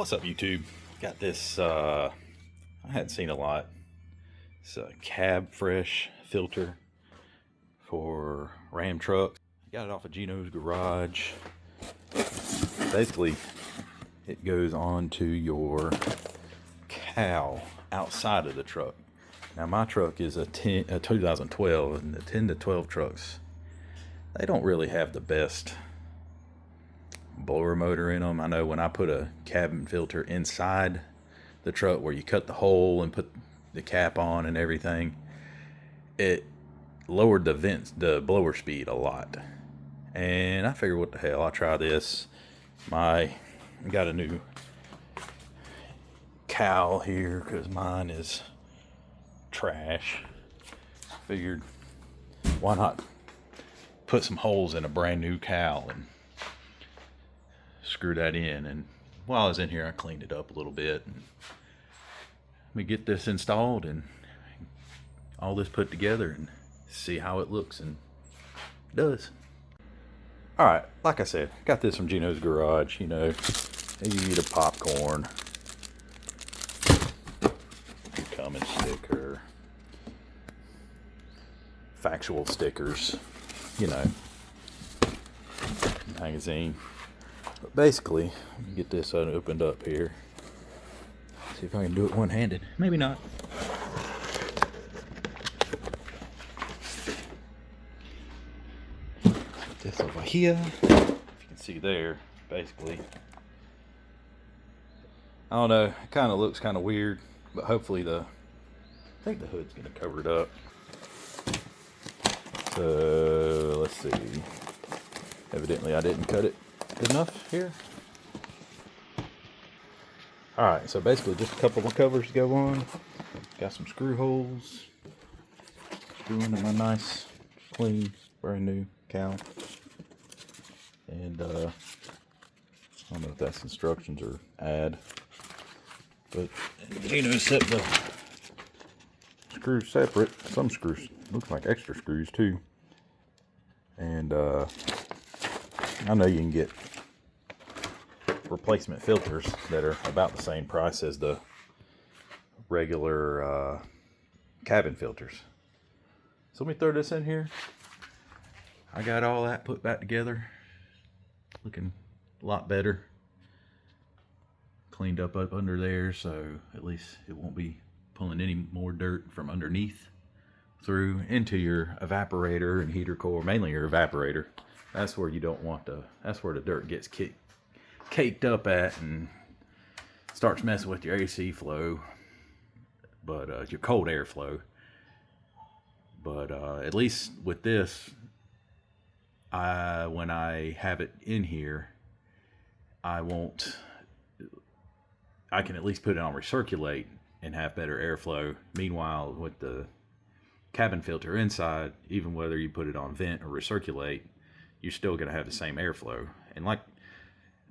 What's up, YouTube? Got this, I hadn't seen a lot. It's a Cab Fresh filter for Ram trucks. Got it off of Gino's garage. Basically, it goes onto your cowl outside of the truck. Now, my truck is a 2012, and the 10 to 12 trucks, they don't really have the best blower motor in them. I know when I put a cabin filter inside the truck where you cut the hole and put the cap on and everything, it lowered the blower speed a lot. And I figured, what the hell, I'll try this. I got a new cowl here because mine is trash. Figured, why not put some holes in a brand new cowl and screw that in. And while I was in here, I cleaned it up a little bit, and we get this installed and all this put together and see how it looks and does. All right, like I said, got this from Gino's garage. You know, you eat a popcorn, Cummins sticker, factual stickers, you know, magazine. But basically, get this opened up here. See if I can do it one-handed. Maybe not. Put this over here. If you can see there, basically. I don't know. It kind of looks kind of weird, but hopefully I think the hood's going to cover it up. So, let's see. Evidently, I didn't cut it enough here. Alright, so basically just a couple of covers to go on. Got some screw holes. Screw into my nice, clean, brand new cowl. And I don't know if that's instructions or add, but you know, set the screws separate. Some screws looks like extra screws too. And I know you can get replacement filters that are about the same price as the regular cabin filters. So let me throw this in here. I got all that put back together, looking a lot better, cleaned up under there, so at least it won't be pulling any more dirt from underneath through into your evaporator and heater core, mainly your evaporator. That's where you don't want that's where the dirt gets caked up at and starts messing with your AC flow, but your cold air flow. But at least with this, when I have it in here, I can at least put it on recirculate and have better airflow. Meanwhile, with the cabin filter inside, even whether you put it on vent or recirculate, you're still going to have the same airflow. And like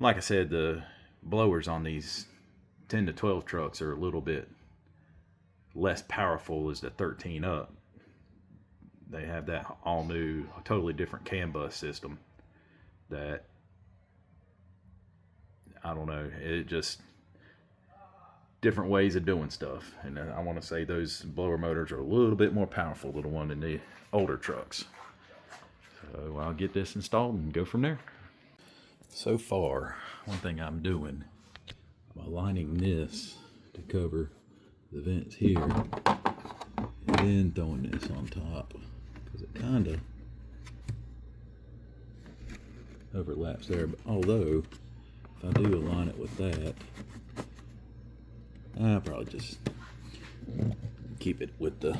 I said, the blowers on these 10 to 12 trucks are a little bit less powerful as the 13 up. They have that all new, totally different CAN bus system that, I don't know, it just different ways of doing stuff. And I want to say those blower motors are a little bit more powerful than the one in the older trucks. So I'll get this installed and go from there. So far, one thing I'm doing, I'm aligning this to cover the vents here, and then throwing this on top, because it kind of overlaps there. But although, if I do align it with that, I'll probably just keep it with the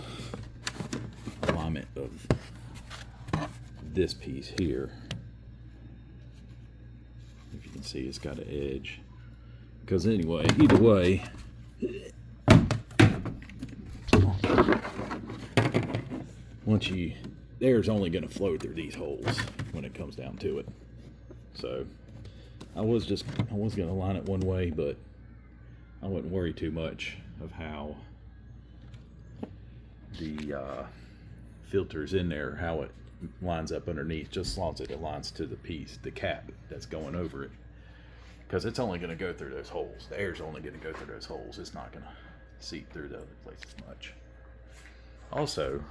alignment of this piece here. If you can see, it's got an edge. Because anyway, either way, air's only going to flow through these holes when it comes down to it. So I was going to line it one way, but I wouldn't worry too much of how the filter's in there, how it lines up underneath, just as long as it aligns to the piece, the cap that's going over it. because it's only going to go through those holes. The air's only going to go through those holes. It's not going to seep through the other places much. Also,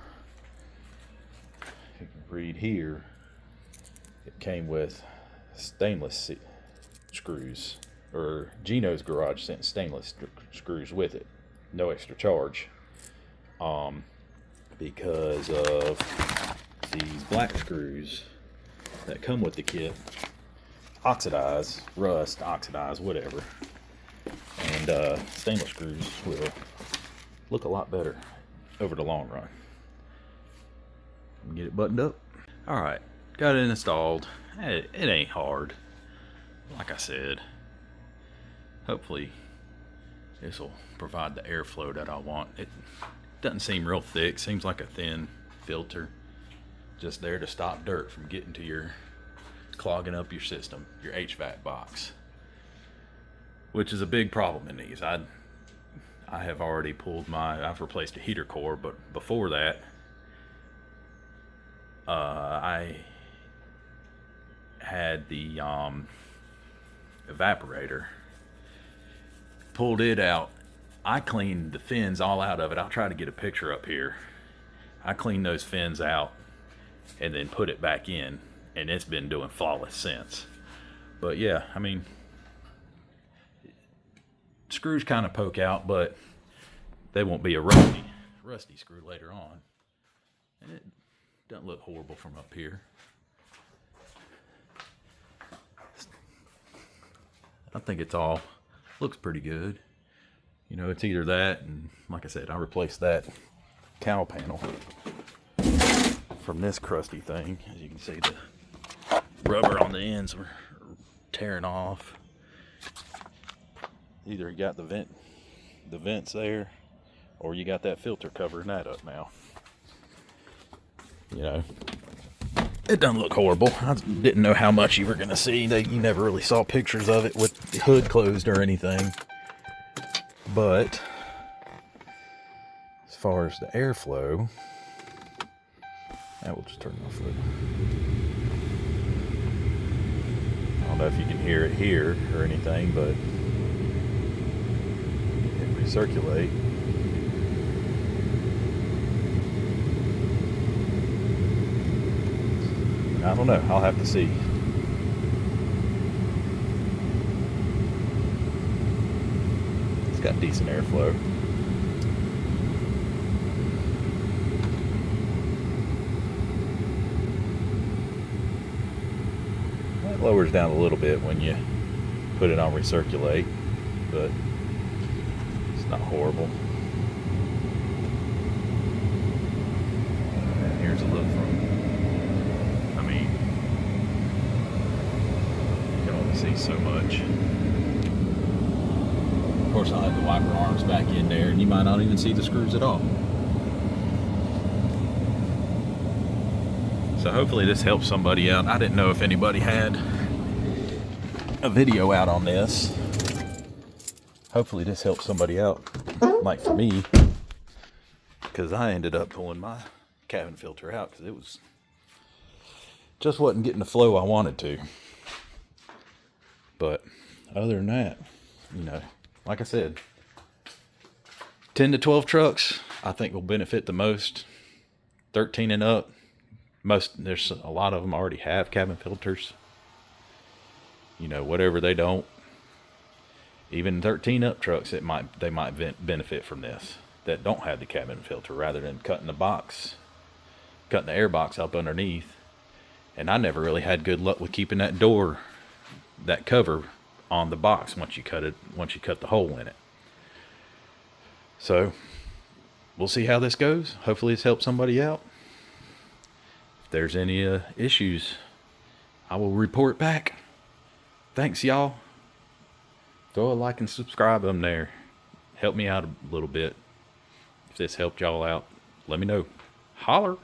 you can read here, it came with stainless screws, or Gino's Garage sent stainless screws with it, no extra charge, because of these black screws that come with the kit oxidize, rust, oxidize, whatever, and stainless screws will look a lot better over the long run. Get it buttoned up. All right, got it installed. It ain't hard, like I said. Hopefully this will provide the airflow that I want. It doesn't seem real thick, seems like a thin filter, just there to stop dirt from getting to your, clogging up your system, your HVAC box, which is a big problem in these. I have already pulled I've replaced a heater core, but before that, I had the evaporator, pulled it out. I cleaned the fins all out of it. I'll try to get a picture up here. I cleaned those fins out and then put it back in, and it's been doing flawless since. But yeah, I mean, screws kind of poke out, but they won't be a rusty screw later on. And it doesn't look horrible from up here. I think it's all looks pretty good. You know, it's either that, and like I said, I replaced that cowl panel from this crusty thing. As you can see, the rubber on the ends were tearing off. Either you got the vents there, or you got that filter covering that up now. You know, it doesn't look horrible. I didn't know how much you were gonna see. You never really saw pictures of it with the hood closed or anything. But as far as the airflow, I will just turn my foot. I don't know if you can hear it here or anything, but it recirculate. I don't know. I'll have to see. It's got decent airflow. It lowers down a little bit when you put it on recirculate, but it's not horrible. And here's a look from, I mean, you can only see so much. Of course, I'll have the wiper arms back in there, and you might not even see the screws at all. So hopefully this helps somebody out. I didn't know if anybody had a video out on this. Hopefully this helps somebody out, like for me, because I ended up pulling my cabin filter out because it was just wasn't getting the flow I wanted to. But other than that, you know, like I said, 10 to 12 trucks I think will benefit the most. 13 and up, there's a lot of them already have cabin filters. You know, whatever they don't, even 13 up trucks, they might benefit from this, that don't have the cabin filter, rather than cutting the air box up underneath. And I never really had good luck with keeping that door, that cover on the box once you cut the hole in it. So we'll see how this goes. Hopefully this helps somebody out. If there's any issues, I will report back. Thanks, y'all. Throw a like and subscribe on there. Help me out a little bit. If this helped y'all out, let me know. Holler.